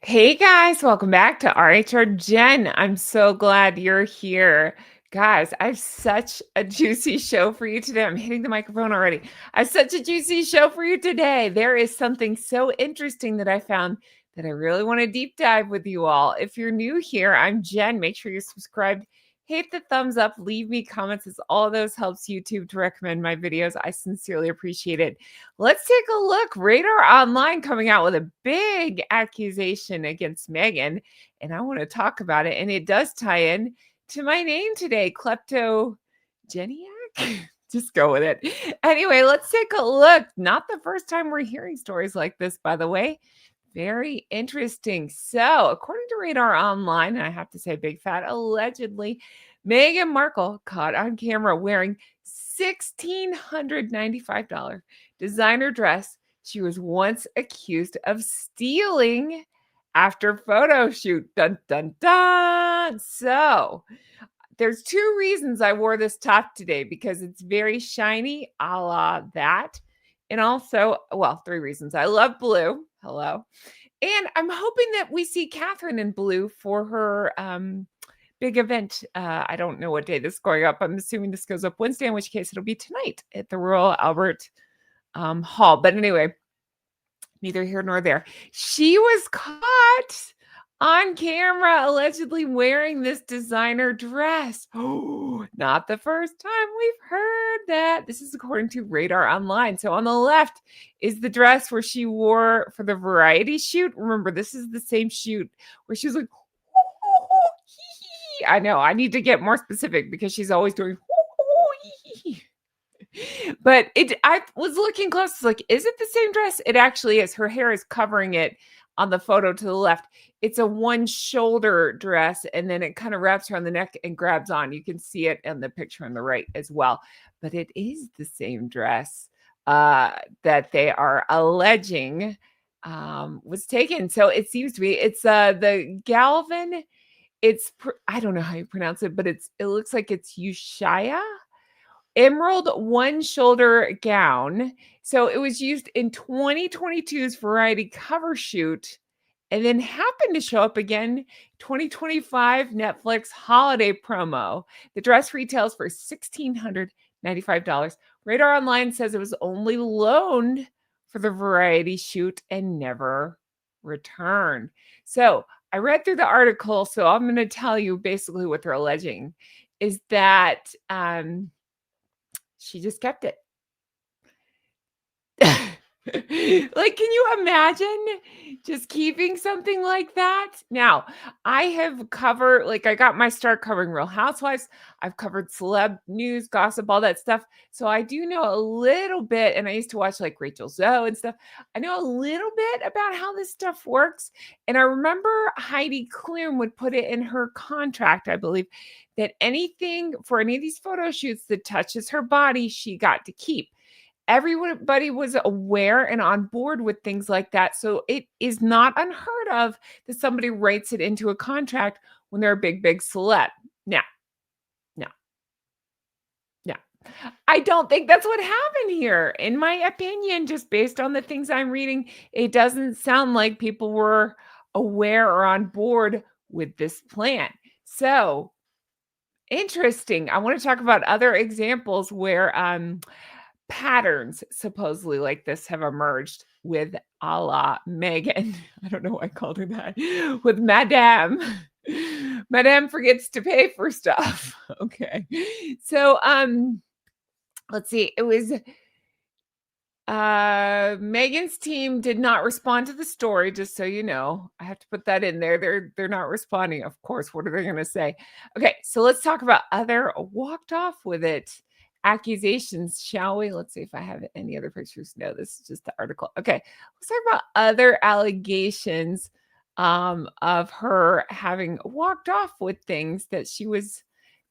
Hey guys, welcome back to RHR Jen. I'm so glad you're here. Guys, I have such a juicy show for you today. I'm hitting the microphone already. I have such a juicy show for you today. There is something so interesting that I found that I really want to deep dive with you all. If you're new here, I'm Jen. Make sure you're subscribed. Hit the thumbs up, leave me comments as all those helps YouTube to recommend my videos. I sincerely appreciate it. Let's take a look. Radar Online coming out with a big accusation against Meghan, and I want to talk about it. And it does tie in to my name today, Kleptogeniac. Just go with it. Anyway, let's take a look. Not the first time we're hearing stories like this, by the way. Very interesting. So, according to Radar Online, and I have to say, big fat allegedly, Meghan Markle caught on camera wearing $1,695 designer dress she was once accused of stealing after photo shoot. Dun dun dun. So, there's two reasons I wore this top today because it's very shiny, a la that. And also, well, three reasons. I love blue. Hello. And I'm hoping that we see Catherine in blue for her big event. I don't know what day this is going up. I'm assuming this goes up Wednesday, in which case it'll be tonight at the Royal Albert Hall. But anyway, neither here nor there. She was caught on camera allegedly wearing this designer dress. Oh, not the first time we've heard that. This is according to Radar Online. So on the left is the dress where she wore for the variety shoot. Remember, this is the same shoot where she was like, I know, I need to get more specific because she's always doing but I was looking close, like, is it the same dress? It actually is. Her hair is covering it on the photo to the left. It's a one shoulder dress, and then it kind of wraps around the neck and grabs on. You can see it in the picture on the right as well. But it is the same dress that they are alleging was taken. So it seems to be. It's the Galvin. I don't know how you pronounce it, but it looks like it's Ushaya emerald one shoulder gown. So it was used in 2022's variety cover shoot and then happened to show up again 2025 Netflix holiday promo. The dress retails for $1,695. Radar Online says it was only loaned for the variety shoot and never returned. So I read through the article, so I'm going to tell you basically what they're alleging is that she just kept it. Like, can you imagine just keeping something like that? Now, I have covered, like, I got my start covering Real Housewives. I've covered celeb news, gossip, all that stuff. So I do know a little bit, and I used to watch like Rachel Zoe and stuff. I know a little bit about how this stuff works. And I remember Heidi Klum would put it in her contract, I believe, that anything for any of these photo shoots that touches her body, she got to keep. Everybody was aware and on board with things like that. So it is not unheard of that somebody writes it into a contract when they're a big, big celeb. Now, no, no. I don't think that's what happened here. In my opinion, just based on the things I'm reading, it doesn't sound like people were aware or on board with this plan. So interesting. I want to talk about other examples where patterns supposedly like this have emerged with a la Megan. I don't know why I called her that. With Madame. Madame forgets to pay for stuff. Okay. So let's see. It was Megan's team did not respond to the story, just so you know. I have to put that in there. They're not responding, of course. What are they going to say? Okay, so let's talk about other walked off with it accusations, shall we? Let's see if I have any other pictures. No, this is just the article. Okay, let's talk about other allegations of her having walked off with things that she was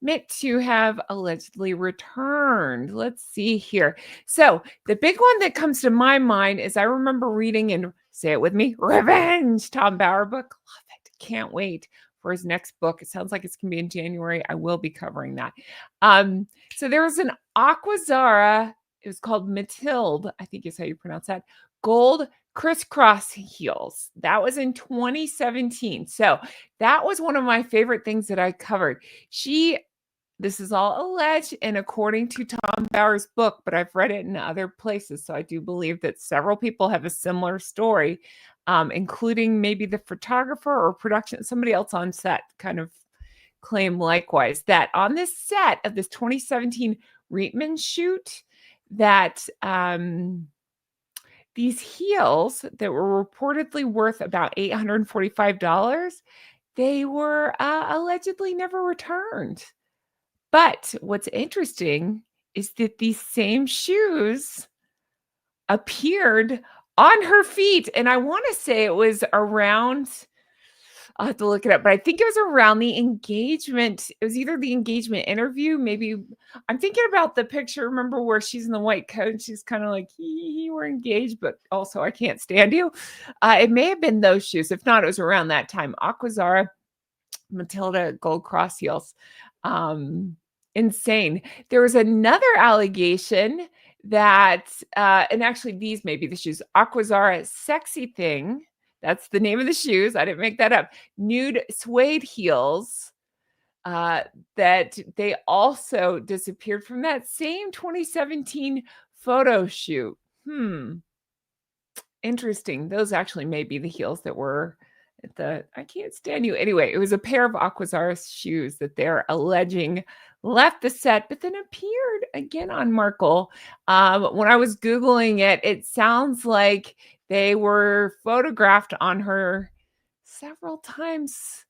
meant to have allegedly returned. Let's see here. So the big one that comes to my mind is I remember reading in, say it with me, Revenge, Tom Bauer book. Love it. Can't wait for his next book. It sounds like it's going to be in January. I will be covering that. So there was an Aquazzura. It was called Matilde, I think is how you pronounce that. Gold crisscross heels. That was in 2017. So that was one of my favorite things that I covered. This is all alleged and according to Tom Bauer's book, but I've read it in other places. So I do believe that several people have a similar story, including maybe the photographer or production, somebody else on set kind of claim likewise that on this set of this 2017 Reitmans shoot that these heels that were reportedly worth about $845, they were allegedly never returned. But what's interesting is that these same shoes appeared on her feet. And I want to say it was around, I'll have to look it up, but I think it was around the engagement. It was either the engagement interview, maybe. I'm thinking about the picture. Remember where she's in the white coat and she's kind of like, we're engaged, but also I can't stand you. It may have been those shoes. If not, it was around that time. Aquazzura, Matilde, gold cross heels. Insane. There was another allegation that, and actually these may be the shoes, Aquazzura Sexy Thing. That's the name of the shoes. I didn't make that up. Nude suede heels that they also disappeared from that same 2017 photo shoot. Interesting. Those actually may be the heels that were at the I can't stand you. Anyway, it was a pair of Aquazzura shoes that they're alleging left the set, but then appeared again on Markle. When I was Googling it, it sounds like they were photographed on her several times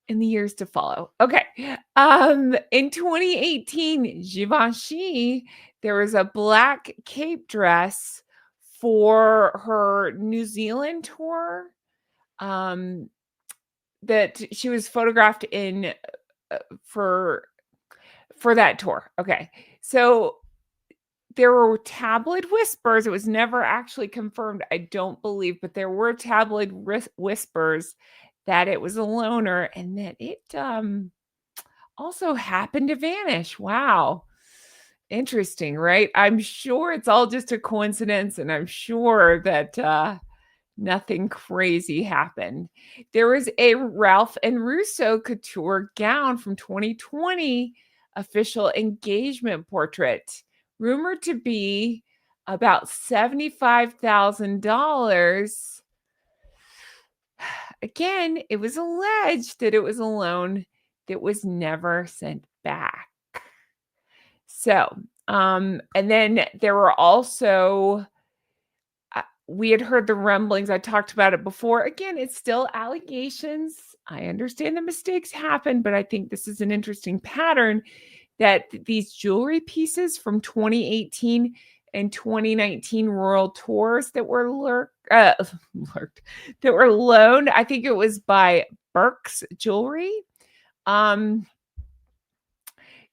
in the years to follow. Okay. In 2018, Givenchy, there was a black cape dress for her New Zealand tour that she was photographed in for that tour. Okay. So there were tabloid whispers. It was never actually confirmed, I don't believe, but there were tabloid whispers that it was a loner and that it also happened to vanish. Wow. Interesting, right? I'm sure it's all just a coincidence, and I'm sure that nothing crazy happened. There was a Ralph and Russo couture gown from 2020 official engagement portrait, rumored to be about $75,000. Again, it was alleged that it was a loan that was never sent back. So, and then there were also, we had heard the rumblings. I talked about it before. Again, it's still allegations. I understand the mistakes happen, but I think this is an interesting pattern that these jewelry pieces from 2018 and 2019 royal tours that were that were loaned. I think it was by Birks jewelry.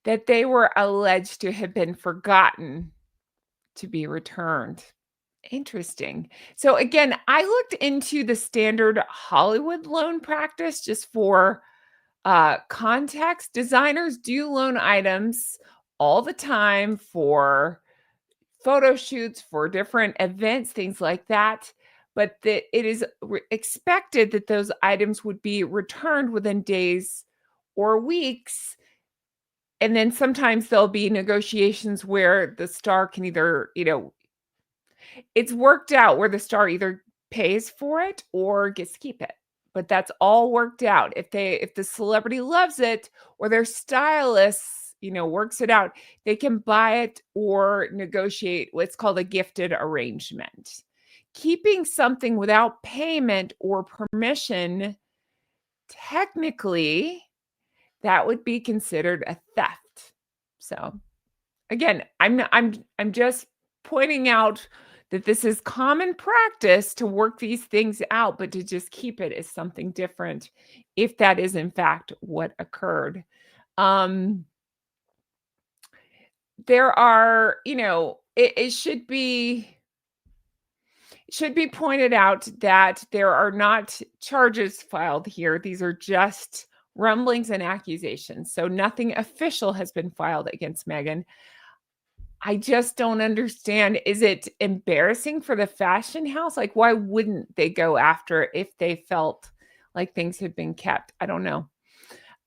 That they were alleged to have been forgotten to be returned. Interesting. So again, I looked into the standard Hollywood loan practice just for context. Designers do loan items all the time for photo shoots, for different events, things like that. But it is expected that those items would be returned within days or weeks. And then sometimes there'll be negotiations where the star can either, it's worked out where the star either pays for it or gets to keep it. But that's all worked out. If the celebrity loves it or their stylist, works it out, they can buy it or negotiate what's called a gifted arrangement. Keeping something without payment or permission, technically, that would be considered a theft. So again, I'm just pointing out that this is common practice to work these things out, but to just keep it is something different if that is in fact what occurred. There are, it should be pointed out that there are not charges filed here. These are just rumblings and accusations. So nothing official has been filed against Meghan. I just don't understand. Is it embarrassing for the fashion house? Like, why wouldn't they go after it if they felt like things had been kept? I don't know.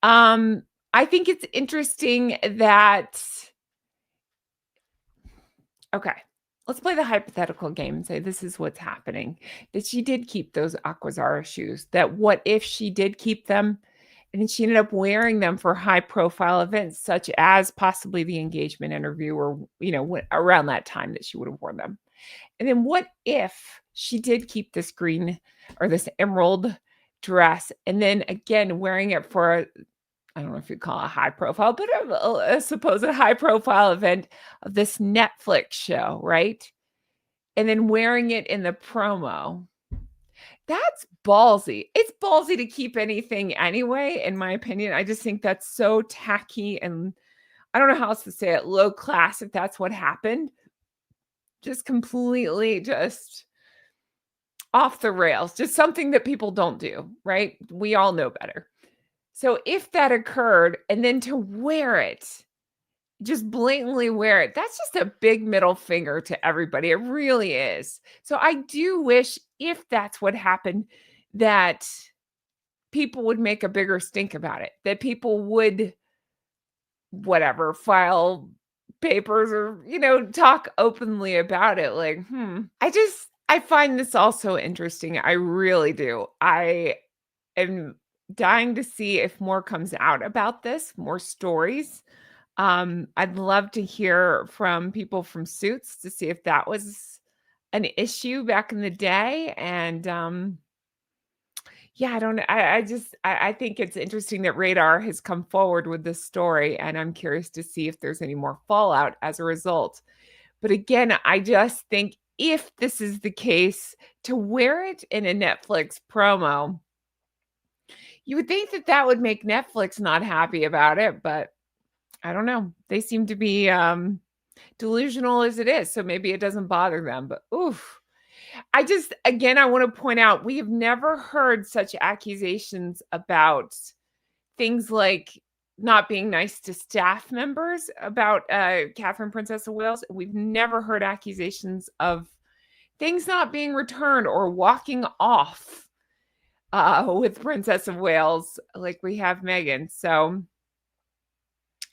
Um, I think it's interesting that okay, let's play the hypothetical game and say this is what's happening. That she did keep those Aquazzura shoes. That what if she did keep them and then she ended up wearing them for high profile events such as possibly the engagement interview or around that time that she would have worn them. And then what if she did keep this green or this emerald dress and then again wearing it for I don't know if you call it a high profile, but a supposed high profile event of this Netflix show, right? And then wearing it in the promo. That's ballsy. It's ballsy to keep anything anyway, in my opinion. I just think that's so tacky and I don't know how else to say it, low class if that's what happened. Just completely just off the rails. Just something that people don't do, right? We all know better. So if that occurred and then to wear it, just blatantly wear it, that's just a big middle finger to everybody. It really is. So I do wish if that's what happened that people would make a bigger stink about it, that people would whatever, file papers or, talk openly about it. Like, I find this also interesting. I really do. I am dying to see if more comes out about this, more stories. I'd love to hear from people from Suits to see if that was an issue back in the day. And yeah, I don't know. I think it's interesting that Radar has come forward with this story, and I'm curious to see if there's any more fallout as a result. But again, I just think if this is the case, to wear it in a Netflix promo, you would think that that would make Netflix not happy about it, but I don't know. They seem to be delusional as it is, so maybe it doesn't bother them. But oof, I want to point out we have never heard such accusations about things like not being nice to staff members about Catherine, Princess of Wales. We've never heard accusations of things not being returned or walking off with Princess of Wales like we have Meghan. So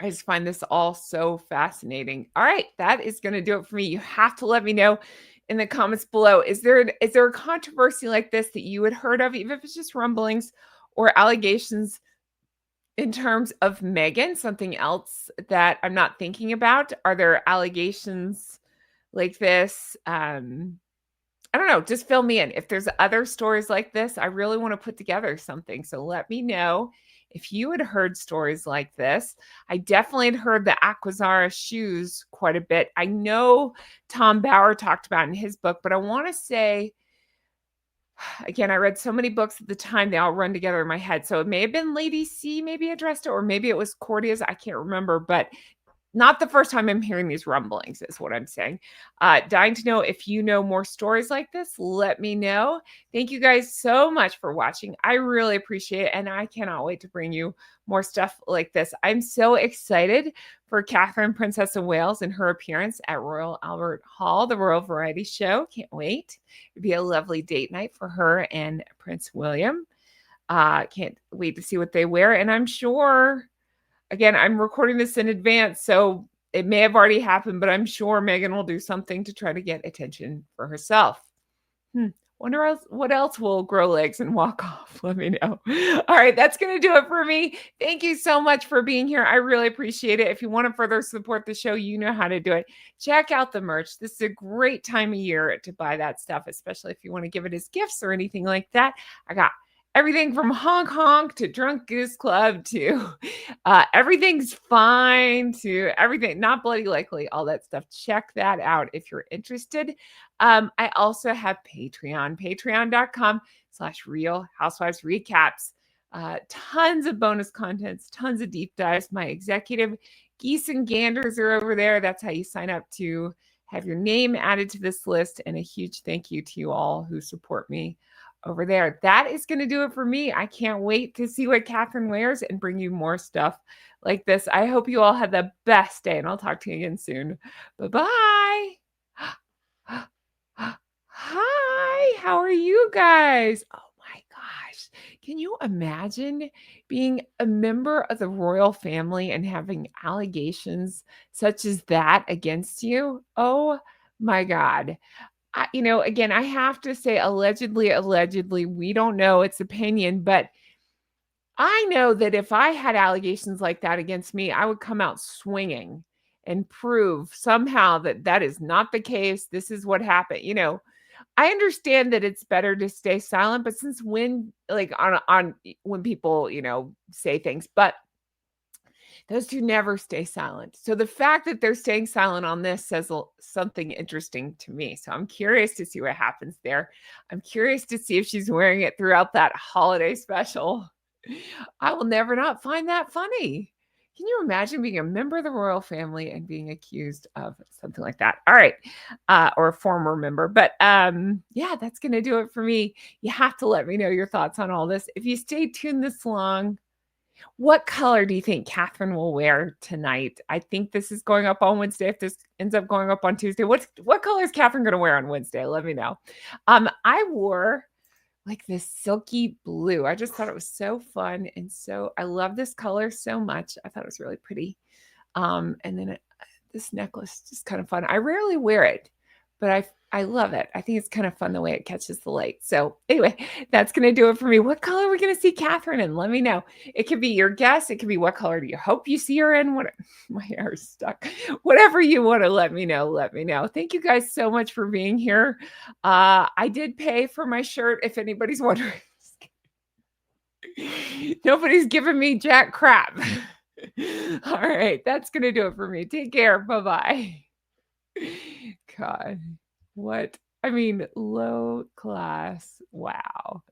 I just find this all so fascinating. All right, that is going to do it for me. You have to let me know in the comments below. Is there a controversy like this that you had heard of, even if it's just rumblings or allegations in terms of Meghan? Something else that I'm not thinking about? Are there allegations like this? I don't know. Just fill me in. If there's other stories like this, I really want to put together something. So let me know if you had heard stories like this. I definitely had heard the Aquazzura shoes quite a bit. I know Tom Bauer talked about in his book, but I want to say, again, I read so many books at the time, they all run together in my head. So it may have been Lady C maybe addressed it, or maybe it was Cordia's. I can't remember, but not the first time I'm hearing these rumblings is what I'm saying. Dying to know if you know more stories like this, let me know. Thank you guys so much for watching. I really appreciate it. And I cannot wait to bring you more stuff like this. I'm so excited for Catherine, Princess of Wales and her appearance at Royal Albert Hall, the Royal Variety Show. Can't wait. It'd be a lovely date night for her and Prince William. Can't wait to see what they wear. And I'm sure again, I'm recording this in advance, so it may have already happened, but I'm sure Meghan will do something to try to get attention for herself. Wonder what else will grow legs and walk off. Let me know. All right, that's going to do it for me. Thank you so much for being here. I really appreciate it. If you want to further support the show, you know how to do it. Check out the merch. This is a great time of year to buy that stuff, especially if you want to give it as gifts or anything like that. I got everything from Honk Honk to Drunk Goose Club to Everything's Fine to everything, Not Bloody Likely, all that stuff. Check that out if you're interested. I also have Patreon, patreon.com/Real Housewives Recaps. Tons of bonus contents, tons of deep dives. My executive geese and ganders are over there. That's how you sign up to have your name added to this list. And a huge thank you to you all who support me over there. That is going to do it for me. I can't wait to see what Catherine wears and bring you more stuff like this. I hope you all have the best day, and I'll talk to you again soon. Bye-bye. Hi, how are you guys? Oh my gosh. Can you imagine being a member of the royal family and having allegations such as that against you? Oh my God. Again, I have to say allegedly, we don't know, it's opinion, but I know that if I had allegations like that against me, I would come out swinging and prove somehow that that is not the case. This is what happened. I understand that it's better to stay silent, but since when, like on when people, say things, but those two never stay silent. So the fact that they're staying silent on this says something interesting to me. So I'm curious to see what happens there. I'm curious to see if she's wearing it throughout that holiday special. I will never not find that funny. Can you imagine being a member of the royal family and being accused of something like that? All right. Or a former member. But yeah, that's going to do it for me. You have to let me know your thoughts on all this. If you stay tuned this long, what color do you think Catherine will wear tonight? I think this is going up on Wednesday. If this ends up going up on Tuesday, what color is Catherine going to wear on Wednesday? Let me know. I wore like this silky blue. I just thought it was so fun, and I love this color so much. I thought it was really pretty. And then this necklace is just kind of fun. I rarely wear it, but I love it. I think it's kind of fun the way it catches the light. So anyway, that's going to do it for me. What color are we going to see Catherine in? Let me know. It could be your guess. It could be what color do you hope you see her in? My hair is stuck. Whatever you want to let me know, let me know. Thank you guys so much for being here. I did pay for my shirt, if anybody's wondering. Nobody's giving me jack crap. All right, that's going to do it for me. Take care. Bye-bye. God, low class. Wow.